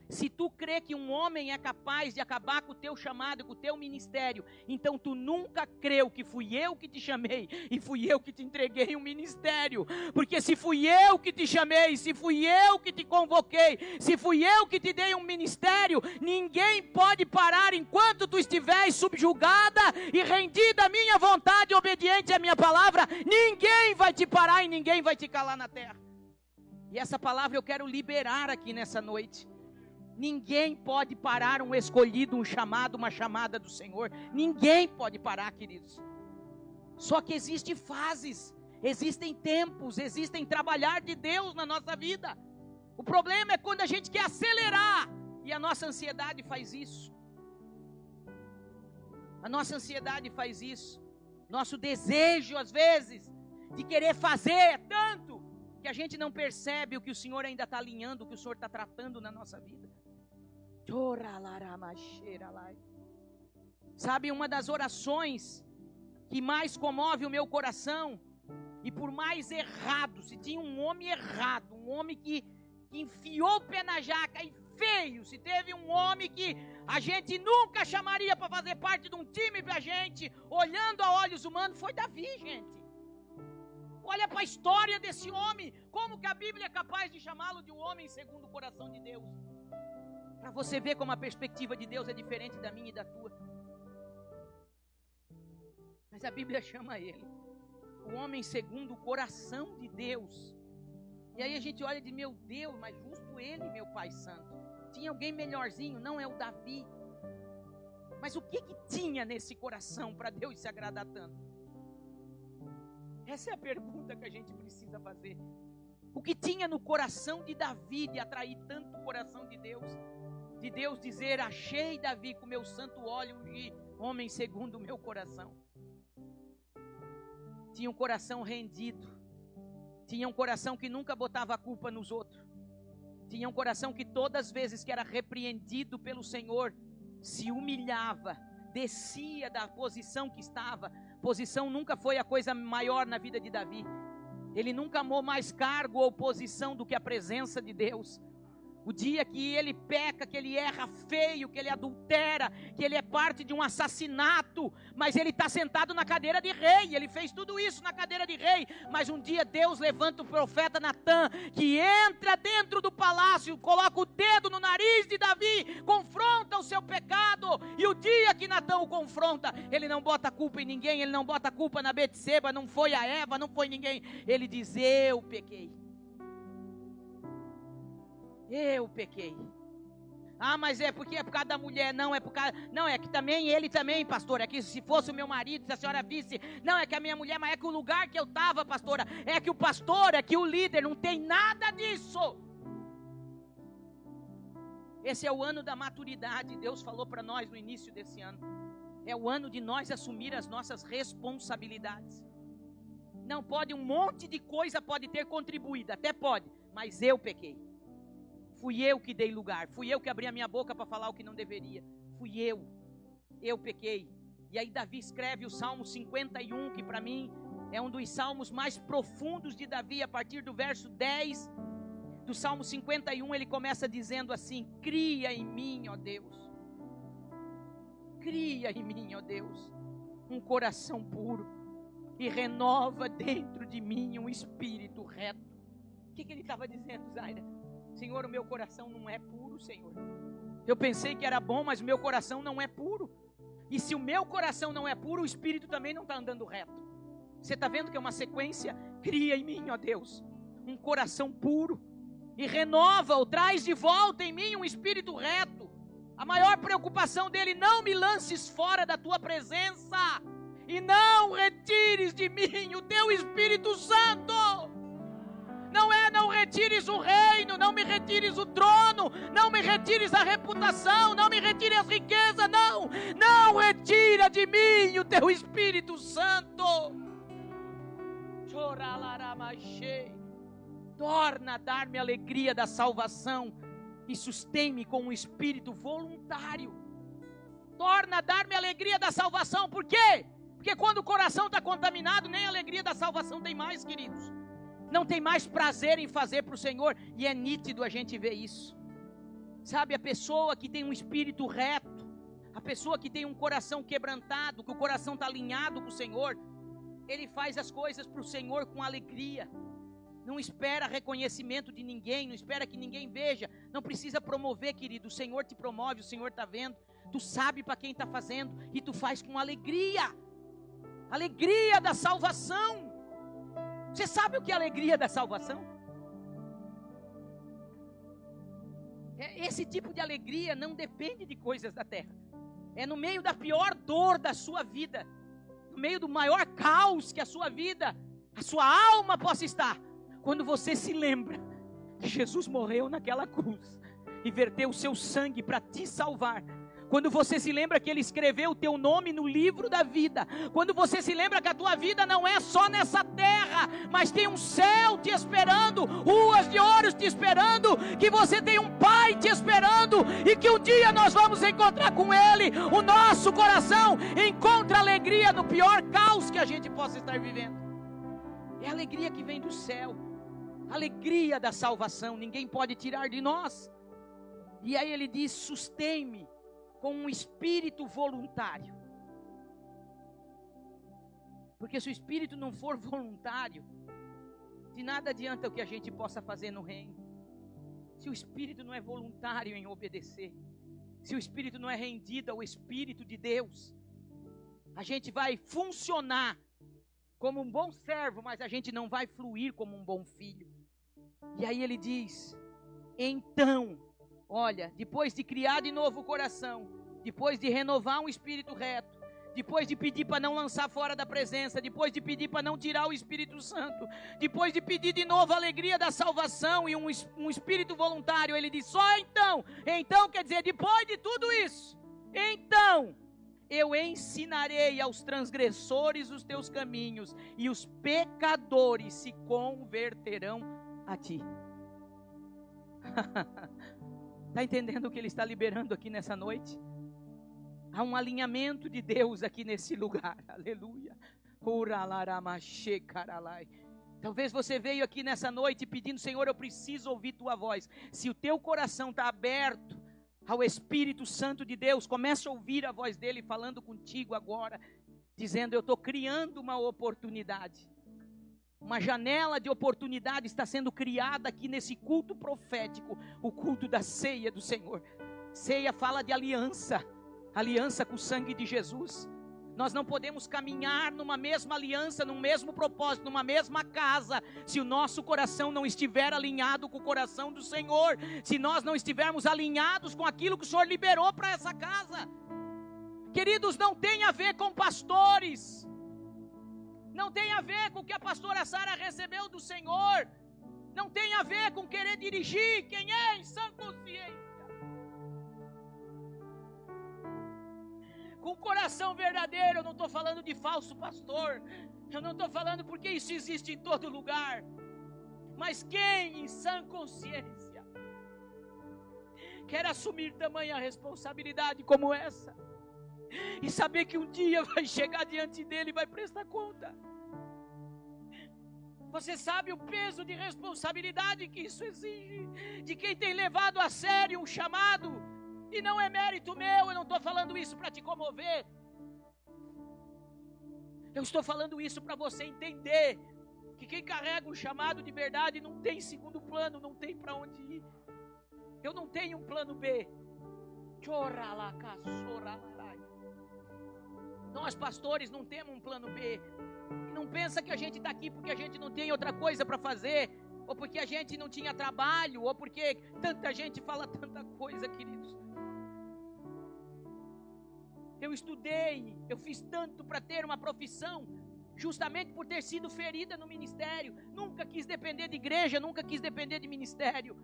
se tu crê que um homem é capaz de acabar com o teu chamado, com o teu ministério, então tu nunca creu que fui eu que te chamei e fui eu que te entreguei um ministério. Porque se fui eu que te chamei, se fui eu que te convoquei, se fui eu que te dei um ministério, ninguém pode parar enquanto tu estiveres subjugada e rendida à minha vontade, obediente à minha palavra. Ninguém vai te parar e ninguém vai te calar na terra. E essa palavra eu quero liberar aqui nessa noite. Ninguém pode parar um escolhido, um chamado, uma chamada do Senhor. Ninguém pode parar, queridos. Só que existem fases, existem tempos, existem trabalhar de Deus na nossa vida. O problema é quando a gente quer acelerar, e a nossa ansiedade faz isso. A nossa ansiedade faz isso. Nosso desejo, às vezes, de querer fazer é tanto, que a gente não percebe o que o Senhor ainda está alinhando, o que o Senhor está tratando na nossa vida. Sabe, uma das orações que mais comove o meu coração, e por mais errado, se tinha um homem errado, um homem que enfiou o pé na jaca e feio, se teve um homem que a gente nunca chamaria para fazer parte de um time pra gente, olhando a olhos humanos, foi Davi, gente. Olha para a história desse homem, como que a Bíblia é capaz de chamá-lo de um homem segundo o coração de Deus. Para você ver como a perspectiva de Deus é diferente da minha e da tua. Mas a Bíblia chama ele o homem segundo o coração de Deus. E aí a gente olha e diz, meu Deus, mas justo ele, meu Pai Santo. Tinha alguém melhorzinho, não é o Davi. Mas o que tinha nesse coração para Deus se agradar tanto? Essa é a pergunta que a gente precisa fazer. O que tinha no coração de Davi de atrair tanto o coração de Deus? De Deus dizer, achei Davi com meu santo óleo ungi, homem segundo o meu coração. Tinha um coração rendido. Tinha um coração que nunca botava a culpa nos outros. Tinha um coração que todas as vezes que era repreendido pelo Senhor, se humilhava, descia da posição que estava. Posição nunca foi a coisa maior na vida de Davi. Ele nunca amou mais cargo ou posição do que a presença de Deus. O dia que ele peca, que ele erra feio, que ele adultera, que ele é parte de um assassinato, mas ele está sentado na cadeira de rei, ele fez tudo isso na cadeira de rei, mas um dia Deus levanta o profeta Natã, que entra dentro do palácio, coloca o dedo no nariz de Davi, confronta o seu pecado, e o dia que Natã o confronta, ele não bota a culpa em ninguém, ele não bota a culpa na Betseba, não foi a Eva, não foi ninguém, ele diz: eu pequei. Eu pequei. Ah, mas é porque é por causa da mulher. Não, é por causa... Não, é que também, ele também, pastor. É que se fosse o meu marido, se a senhora visse... Não, é que a minha mulher, mas é que o lugar que eu estava, pastora, é que o pastor, é que o líder, não tem nada disso. Esse é o ano da maturidade. Deus falou para nós no início desse ano. É o ano de nós assumir as nossas responsabilidades. Não pode, um monte de coisa pode ter contribuído, até pode, mas eu pequei. Fui eu que dei lugar, fui eu que abri a minha boca para falar o que não deveria, fui eu pequei. E aí Davi escreve o Salmo 51, que para mim é um dos salmos mais profundos de Davi. A partir do verso 10 do Salmo 51, ele começa dizendo assim: cria em mim, ó Deus, cria em mim, ó Deus, um coração puro, e renova dentro de mim um espírito reto. O que ele estava dizendo, Zaira? Senhor, o meu coração não é puro, Senhor. Eu pensei que era bom, mas o meu coração não é puro. E se o meu coração não é puro, o espírito também não está andando reto. Você está vendo que é uma sequência? Cria em mim, ó Deus, um coração puro, e renova-o, traz de volta em mim um espírito reto. A maior preocupação dele: não me lances fora da tua presença, e não retires de mim o teu Espírito Santo. Não retires o reino, não me retires o trono, não me retires a reputação, não me retires as riquezas, não retira de mim o teu Espírito Santo. Torna a dar-me a alegria da salvação e sustém-me com um espírito voluntário. Torna a dar-me a alegria da salvação. Por quê? Porque quando o coração está contaminado, nem a alegria da salvação tem mais, queridos. Não tem mais prazer em fazer para o Senhor. E é nítido a gente ver isso. Sabe, a pessoa que tem um espírito reto, a pessoa que tem um coração quebrantado, que o coração está alinhado com o Senhor, ele faz as coisas para o Senhor com alegria. Não espera reconhecimento de ninguém, não espera que ninguém veja. Não precisa promover, querido. O Senhor te promove, o Senhor está vendo. Tu sabe para quem está fazendo e tu faz com alegria. Alegria da salvação. Você sabe o que é a alegria da salvação? Esse tipo de alegria não depende de coisas da terra. É no meio da pior dor da sua vida, no meio do maior caos que a sua vida, a sua alma possa estar, quando você se lembra que Jesus morreu naquela cruz e verteu o seu sangue para te salvar. Quando você se lembra que Ele escreveu o teu nome no livro da vida. Quando você se lembra que a tua vida não é só nessa terra, mas tem um céu te esperando, ruas de ouro te esperando, que você tem um Pai te esperando, e que um dia nós vamos encontrar com Ele. O nosso coração encontra alegria no pior caos que a gente possa estar vivendo. É a alegria que vem do céu, a alegria da salvação, ninguém pode tirar de nós. E aí ele diz: sustém-me com um espírito voluntário. Porque se o espírito não for voluntário, de nada adianta o que a gente possa fazer no reino. Se o espírito não é voluntário em obedecer, se o espírito não é rendido ao Espírito de Deus, a gente vai funcionar como um bom servo, mas a gente não vai fluir como um bom filho. E aí ele diz: então, olha, depois de criar de novo o coração, depois de renovar um espírito reto, depois de pedir para não lançar fora da presença, depois de pedir para não tirar o Espírito Santo, depois de pedir de novo a alegria da salvação e um espírito voluntário, ele diz: só então quer dizer, depois de tudo isso, então eu ensinarei aos transgressores os teus caminhos, e os pecadores se converterão a ti. Está entendendo o que ele está liberando aqui nessa noite? Há um alinhamento de Deus aqui nesse lugar. Aleluia. Talvez você veio aqui nessa noite pedindo: Senhor, eu preciso ouvir tua voz. Se o teu coração está aberto ao Espírito Santo de Deus, começa a ouvir a voz dele falando contigo agora, dizendo: eu estou criando uma oportunidade. Uma janela de oportunidade está sendo criada aqui nesse culto profético, o culto da ceia do Senhor. Ceia fala de aliança, aliança com o sangue de Jesus. Nós não podemos caminhar numa mesma aliança, num mesmo propósito, numa mesma casa, se o nosso coração não estiver alinhado com o coração do Senhor, se nós não estivermos alinhados com aquilo que o Senhor liberou para essa casa. Queridos, não tem a ver com pastores, não tem a ver com o que a pastora Sara recebeu do Senhor, não tem a ver com querer dirigir quem é em sã consciência. Com coração verdadeiro, eu não estou falando de falso pastor, eu não estou falando porque isso existe em todo lugar, mas quem em sã consciência quer assumir tamanha responsabilidade como essa, e saber que um dia vai chegar diante dele e vai prestar conta. Você sabe o peso de responsabilidade que isso exige, de quem tem levado a sério um chamado. E não é mérito meu, eu não estou falando isso para te comover. Eu estou falando isso para você entender que quem carrega um chamado de verdade não tem segundo plano, não tem para onde ir. Eu não tenho um plano B. Nós pastores não temos um plano B. E não pensa que a gente está aqui porque a gente não tem outra coisa para fazer, ou porque a gente não tinha trabalho, ou porque tanta gente fala tanta coisa, queridos. Eu estudei, eu fiz tanto para ter uma profissão, justamente por ter sido ferida no ministério. Nunca quis depender de igreja, nunca quis depender de ministério.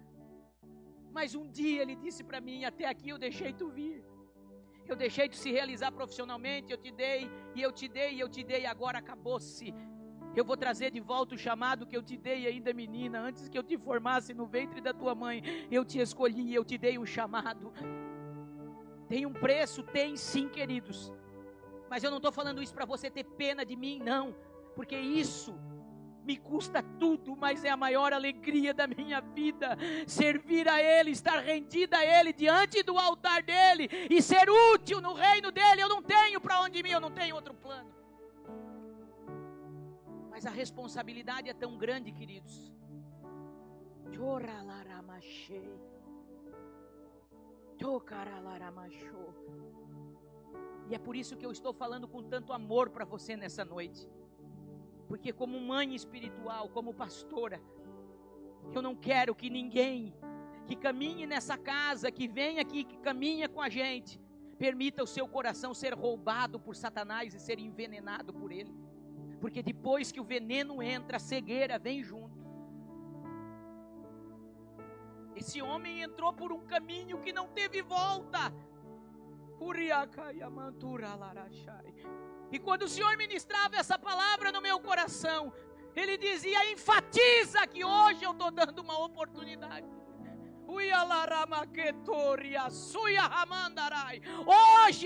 Mas um dia ele disse para mim: até aqui eu deixei tu vir. Eu deixei tu se realizar profissionalmente, eu te dei, e eu te dei, e eu te dei, agora acabou-se. Eu vou trazer de volta o chamado que eu te dei ainda menina, antes que eu te formasse no ventre da tua mãe. Eu te escolhi, eu te dei um chamado. Tem um preço? Tem sim, queridos. Mas eu não estou falando isso para você ter pena de mim, não. Porque isso me custa tudo, mas é a maior alegria da minha vida. Servir a Ele, estar rendida a Ele, diante do altar dEle, e ser útil no reino dEle. Eu não tenho para onde ir, eu não tenho outro plano. Mas a responsabilidade é tão grande, queridos. E é por isso que eu estou falando com tanto amor para você nessa noite. Porque como mãe espiritual, como pastora, eu não quero que ninguém que caminhe nessa casa, que vem aqui, que caminha com a gente, permita o seu coração ser roubado por Satanás e ser envenenado por ele. Porque depois que o veneno entra, a cegueira vem junto. Esse homem entrou por um caminho que não teve volta. E quando o Senhor ministrava essa palavra no meu coração, Ele dizia: enfatiza que hoje eu estou dando uma oportunidade. Hoje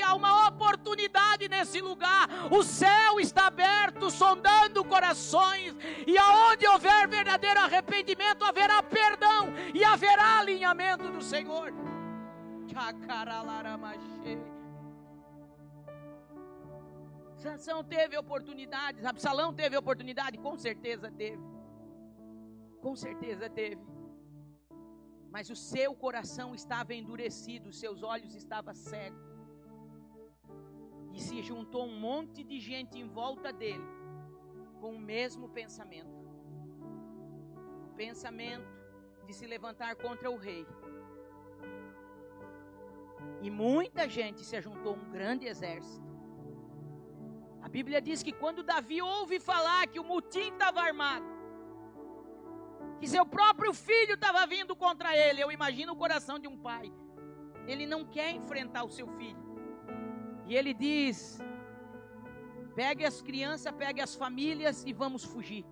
há uma oportunidade nesse lugar. O céu está aberto, sondando corações, e aonde houver verdadeiro arrependimento, haverá perdão e haverá alinhamento do Senhor. Sansão teve oportunidades, Absalão teve oportunidade, com certeza teve. Com certeza teve. Mas o seu coração estava endurecido, os seus olhos estavam cegos. E se juntou um monte de gente em volta dele, com o mesmo pensamento. O pensamento de se levantar contra o rei. E muita gente se juntou, um grande exército. A Bíblia diz que quando Davi ouve falar que o motim estava armado, que seu próprio filho estava vindo contra ele, eu imagino o coração de um pai. Ele não quer enfrentar o seu filho. E ele diz: pegue as crianças, pegue as famílias e vamos fugir.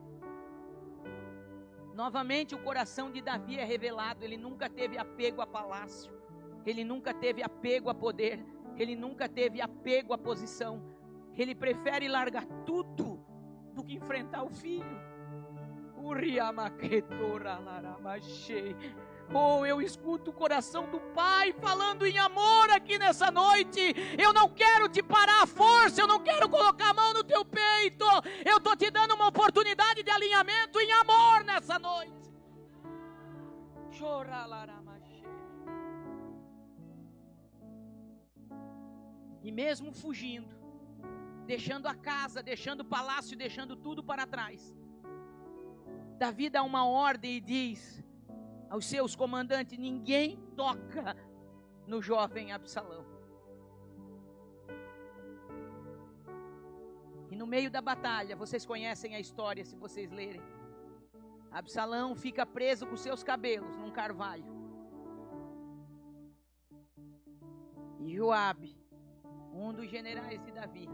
Novamente o coração de Davi é revelado. Ele nunca teve apego a palácio. Ele nunca teve apego a poder. Ele nunca teve apego a posição. Ele prefere largar tudo do que enfrentar o filho. Oh, eu escuto o coração do Pai falando em amor aqui nessa noite. Eu não quero te parar a força, eu não quero colocar a mão no teu peito. Eu estou te dando uma oportunidade de alinhamento em amor nessa noite. E mesmo fugindo, deixando a casa, deixando o palácio, deixando tudo para trás, Davi dá uma ordem e diz aos seus comandantes: ninguém toca no jovem Absalão. E no meio da batalha, vocês conhecem a história se vocês lerem, Absalão fica preso com seus cabelos num carvalho. E Joabe, um dos generais de Davi,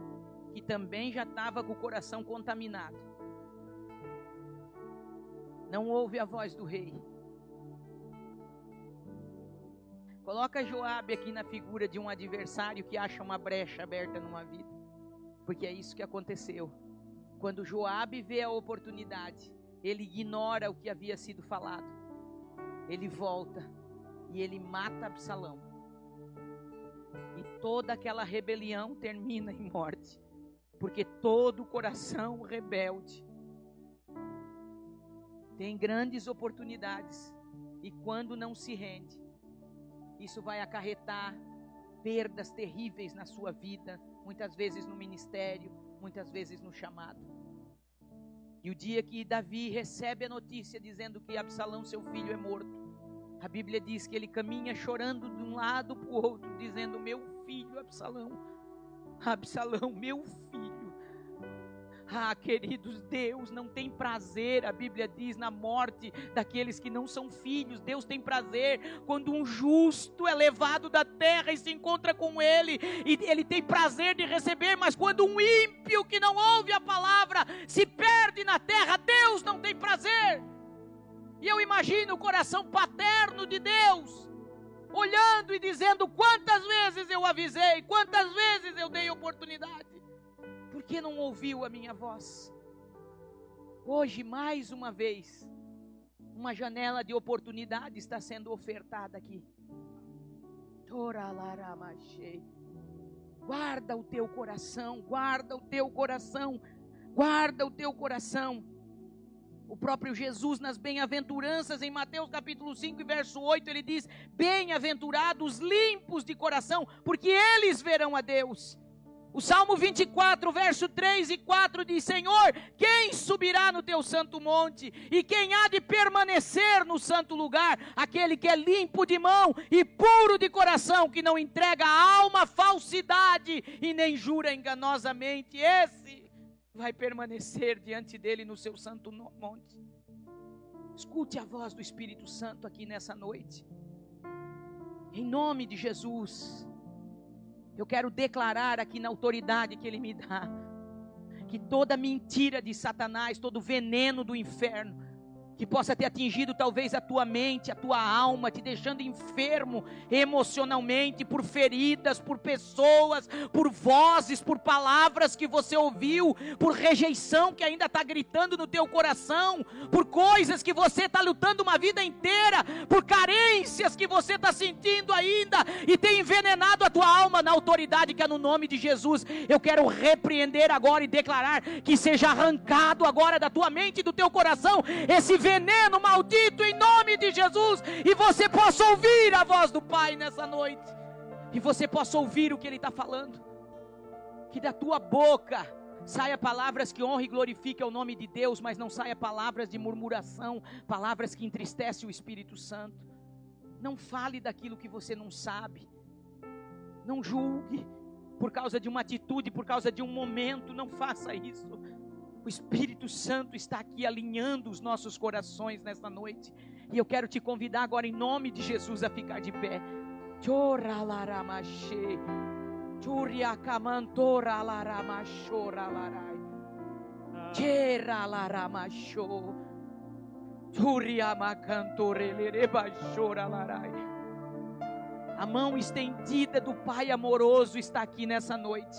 que também já estava com o coração contaminado, não ouve a voz do rei. Coloca Joabe aqui na figura de um adversário que acha uma brecha aberta numa vida, porque é isso que aconteceu. Quando Joabe vê a oportunidade, ele ignora o que havia sido falado, ele volta e ele mata Absalão, e toda aquela rebelião termina em morte, porque todo coração rebelde tem grandes oportunidades, e quando não se rende, isso vai acarretar perdas terríveis na sua vida, muitas vezes no ministério, muitas vezes no chamado. E o dia que Davi recebe a notícia dizendo que Absalão, seu filho, é morto, a Bíblia diz que ele caminha chorando de um lado para o outro, dizendo: meu filho Absalão, Absalão, meu filho. Ah, queridos, Deus não tem prazer, a Bíblia diz, na morte daqueles que não são filhos. Deus tem prazer quando um justo é levado da terra e se encontra com Ele, e Ele tem prazer de receber. Mas quando um ímpio que não ouve a palavra se perde na terra, Deus não tem prazer. E eu imagino o coração paterno de Deus olhando e dizendo: quantas vezes eu avisei, quantas vezes eu dei oportunidade, por que não ouviu a minha voz? Hoje, mais uma vez, uma janela de oportunidade está sendo ofertada aqui. Guarda o teu coração, guarda o teu coração, guarda o teu coração. O próprio Jesus, nas bem-aventuranças, em Mateus capítulo 5 e verso 8, ele diz: bem-aventurados limpos de coração, porque eles verão a Deus. O Salmo 24, verso 3 e 4 diz: Senhor, quem subirá no teu santo monte? E quem há de permanecer no santo lugar? Aquele que é limpo de mão e puro de coração, que não entrega a alma à falsidade e nem jura enganosamente. Esse vai permanecer diante dele no seu santo monte. Escute a voz do Espírito Santo aqui nessa noite. Em nome de Jesus, eu quero declarar aqui na autoridade que Ele me dá, que toda mentira de Satanás, todo veneno do inferno, que possa ter atingido talvez a tua mente, a tua alma, te deixando enfermo emocionalmente, por feridas, por pessoas, por vozes, por palavras que você ouviu, por rejeição que ainda está gritando no teu coração, por coisas que você está lutando uma vida inteira, por carências que você está sentindo ainda, e tem envenenado a tua alma. Na autoridade que é no nome de Jesus, eu quero repreender agora e declarar que seja arrancado agora da tua mente e do teu coração esse veneno maldito em nome de Jesus, e você possa ouvir a voz do Pai nessa noite, e você possa ouvir o que Ele está falando, que da tua boca saia palavras que honram e glorifiquem o nome de Deus, mas não saia palavras de murmuração, palavras que entristecem o Espírito Santo. Não fale daquilo que você não sabe, não julgue por causa de uma atitude, por causa de um momento, não faça isso. O Espírito Santo está aqui alinhando os nossos corações nesta noite, e eu quero te convidar agora em nome de Jesus a ficar de pé. A mão estendida do Pai amoroso está aqui nessa noite,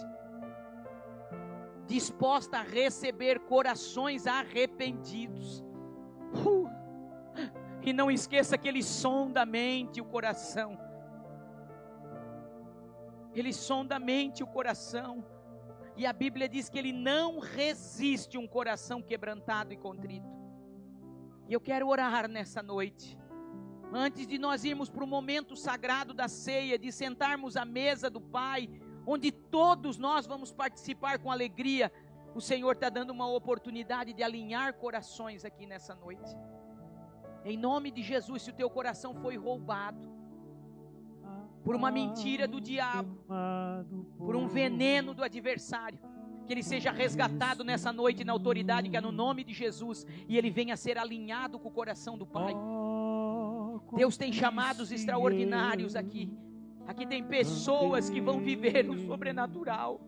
disposta a receber corações arrependidos. E não esqueça que Ele sonda a mente e o coração. Ele sonda a mente e o coração. E a Bíblia diz que Ele não resiste um coração quebrantado e contrito. E eu quero orar nessa noite. Antes de nós irmos para o momento sagrado da ceia, de sentarmos à mesa do Pai, onde todos nós vamos participar com alegria, o Senhor está dando uma oportunidade de alinhar corações aqui nessa noite. Em nome de Jesus, se o teu coração foi roubado por uma mentira do diabo, por um veneno do adversário, que ele seja resgatado nessa noite na autoridade que é no nome de Jesus, e ele venha a ser alinhado com o coração do Pai. Deus tem chamados extraordinários aqui. Aqui tem pessoas que vão viver o sobrenatural.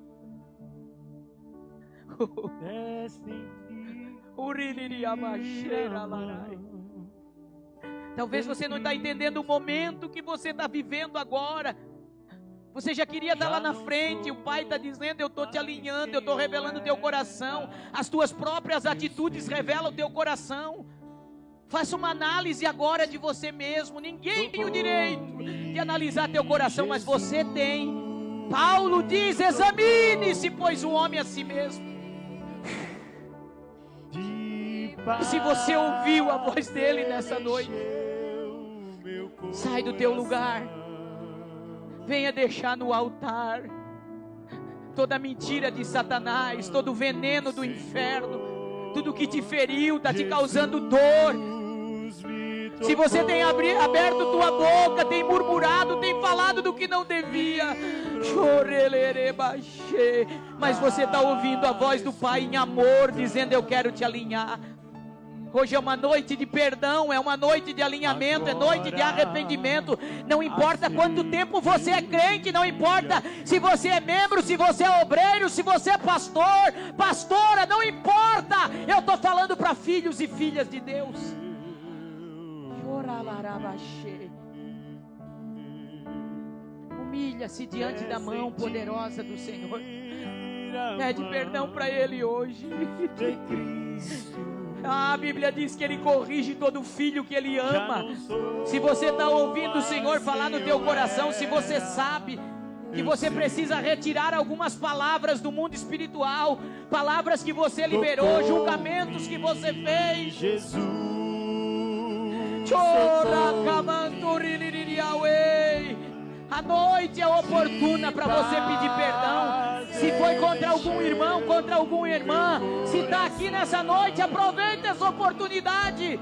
Talvez você não está entendendo o momento que você está vivendo agora. Você já queria estar lá na frente. O Pai está dizendo: eu estou te alinhando, eu estou revelando o teu coração. As tuas próprias atitudes revelam o teu coração. Faça uma análise agora de você mesmo. Ninguém tem o direito de analisar teu coração, mas você tem. Paulo diz: examine-se, pois, o homem a si mesmo. E se você ouviu a voz dele nessa noite, sai do teu lugar, venha deixar no altar toda mentira de Satanás, todo o veneno do inferno, tudo que te feriu, está te causando dor. Se você tem aberto tua boca, tem murmurado, tem falado do que não devia, mas você está ouvindo a voz do Pai em amor, dizendo: eu quero te alinhar. Hoje é uma noite de perdão, é uma noite de alinhamento, é noite de arrependimento. Não importa quanto tempo você é crente, não importa se você é membro, se você é obreiro, se você é pastor, pastora, não importa. Eu estou falando para filhos e filhas de Deus. Humilha-se diante da mão poderosa do Senhor. Pede perdão para Ele hoje. A Bíblia diz que Ele corrige todo filho que Ele ama. Se você está ouvindo o Senhor falar no teu coração, se você sabe que você precisa retirar algumas palavras do mundo espiritual, palavras que você liberou, julgamentos que você fez, Jesus, a noite é oportuna para você pedir perdão. Se foi contra algum irmão, contra alguma irmã, se está aqui nessa noite, aproveite essa oportunidade.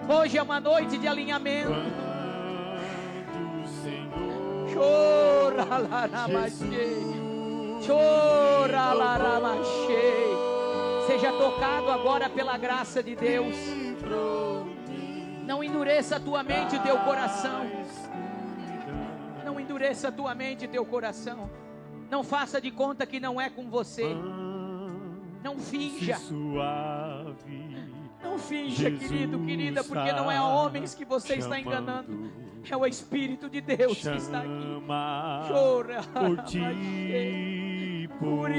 Hoje é uma noite de alinhamento. Seja tocado agora pela graça de Deus. Não endureça a tua mente e o teu coração. Não endureça a tua mente e teu coração. Não faça de conta que não é com você. Não finja. Não finja, querido, querida, porque não é homens que você está enganando. É o Espírito de Deus que está aqui. Chora. Por ti, por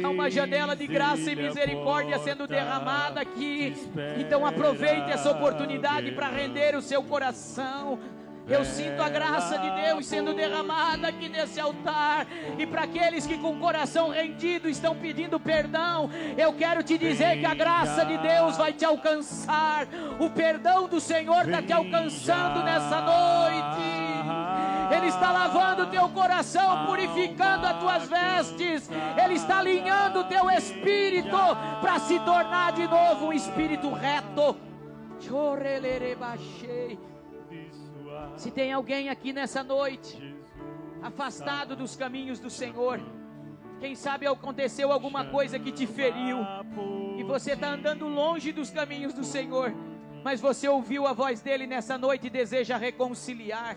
há uma janela de graça e misericórdia sendo derramada aqui. Então aproveite essa oportunidade para render o seu coração. Eu sinto a graça de Deus sendo derramada aqui nesse altar. E para aqueles que com o coração rendido estão pedindo perdão, eu quero te dizer que a graça de Deus vai te alcançar. O perdão do Senhor está te alcançando nessa noite. Ele está lavando o teu coração, purificando as tuas vestes. Ele está alinhando o teu espírito para se tornar de novo um espírito reto. Se tem alguém aqui nessa noite afastado dos caminhos do Senhor, quem sabe aconteceu alguma coisa que te feriu e você está andando longe dos caminhos do Senhor, mas você ouviu a voz dele nessa noite e deseja reconciliar.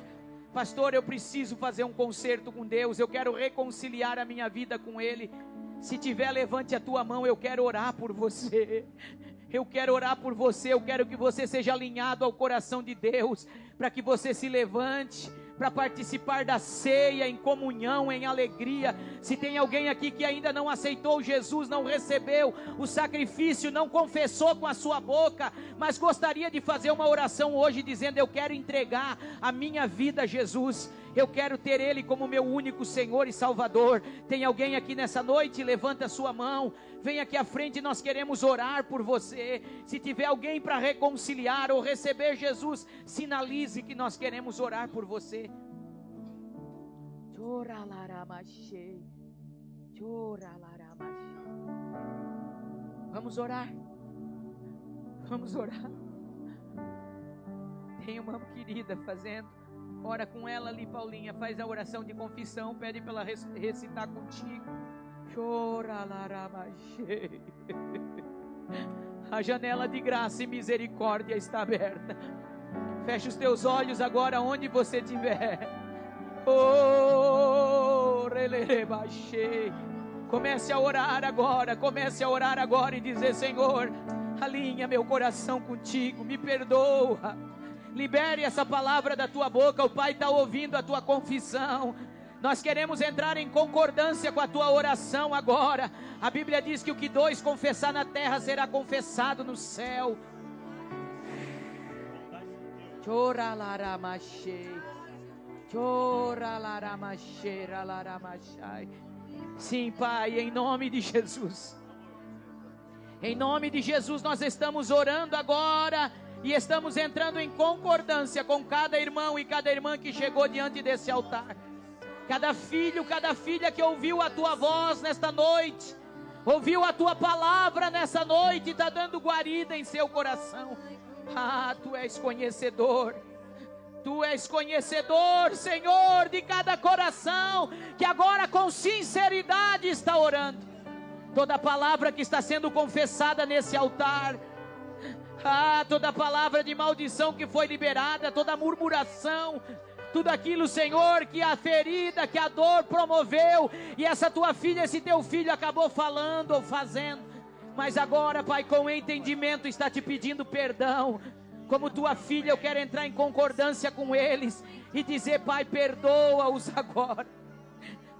Pastor, eu preciso fazer um concerto com Deus, eu quero reconciliar a minha vida com Ele. Se tiver, levante a tua mão, eu quero orar por você. Eu quero orar por você, eu quero que você seja alinhado ao coração de Deus, para que você se levante, para participar da ceia, em comunhão, em alegria. Se tem alguém aqui que ainda não aceitou Jesus, não recebeu o sacrifício, não confessou com a sua boca, mas gostaria de fazer uma oração hoje dizendo: eu quero entregar a minha vida a Jesus, eu quero ter Ele como meu único Senhor e Salvador. Tem alguém aqui nessa noite? Levanta a sua mão, vem aqui à frente, nós queremos orar por você. Se tiver alguém para reconciliar ou receber Jesus, sinalize que nós queremos orar por você. Vamos orar. Vamos orar. Tem uma querida fazendo. Ora com ela ali, Paulinha. Faz a oração de confissão. Pede para ela recitar contigo. A janela de graça e misericórdia está aberta. Feche os teus olhos agora onde você estiver. Comece a orar agora. Comece a orar agora e dizer: Senhor, alinha meu coração contigo. Me perdoa. Libere essa palavra da tua boca. O Pai está ouvindo a tua confissão. Nós queremos entrar em concordância com a tua oração agora. A Bíblia diz que o que dois confessar na terra será confessado no céu. Sim, Pai, em nome de Jesus. Em nome de Jesus nós estamos orando agora. E estamos entrando em concordância com cada irmão e cada irmã que chegou diante desse altar. Cada filho, cada filha que ouviu a tua voz nesta noite, ouviu a tua palavra nessa noite, está dando guarida em seu coração. Ah, tu és conhecedor. Tu és conhecedor, Senhor, de cada coração que agora com sinceridade está orando. Toda palavra que está sendo confessada nesse altar, toda palavra de maldição que foi liberada, toda murmuração, tudo aquilo, Senhor, que a ferida, que a dor promoveu, e essa tua filha, esse teu filho acabou falando ou fazendo, mas agora, Pai, com entendimento está te pedindo perdão. Como tua filha, eu quero entrar em concordância com eles e dizer: Pai, perdoa-os agora.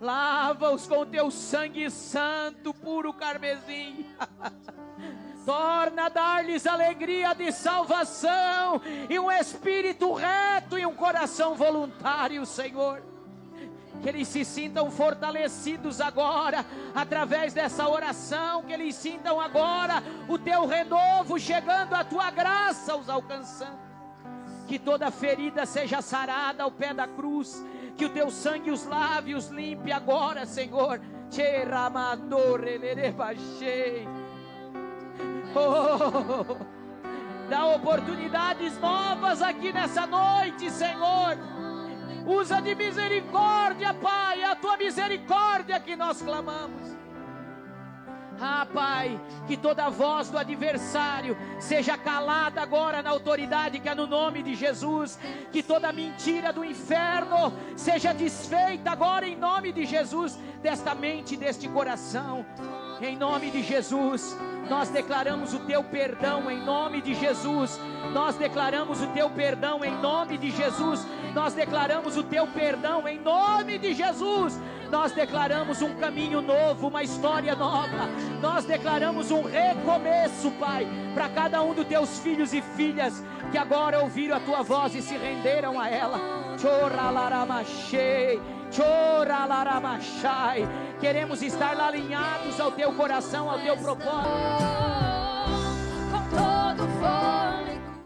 Lava-os com o teu sangue santo, puro carmesim. Torna a dar-lhes alegria de salvação, e um espírito reto e um coração voluntário, Senhor. Que eles se sintam fortalecidos agora, através dessa oração, que eles sintam agora o teu renovo chegando, a tua graça os alcançando. Que toda ferida seja sarada ao pé da cruz, que o teu sangue os lave, os limpe agora, Senhor. Dá oportunidades novas aqui nessa noite, Senhor. Usa de misericórdia, Pai, a tua misericórdia que nós clamamos. Pai, que toda voz do adversário seja calada agora na autoridade que é no nome de Jesus. Que toda mentira do inferno seja desfeita agora em nome de Jesus, desta mente, deste coração. Em nome de Jesus, nós declaramos o teu perdão em nome de Jesus. Nós declaramos o teu perdão em nome de Jesus. Nós declaramos o teu perdão em nome de Jesus. Nós declaramos um caminho novo, uma história nova. Nós declaramos um recomeço, Pai, para cada um dos teus filhos e filhas que agora ouviram a tua voz e se renderam a ela. Queremos estar alinhados ao teu coração, ao teu propósito.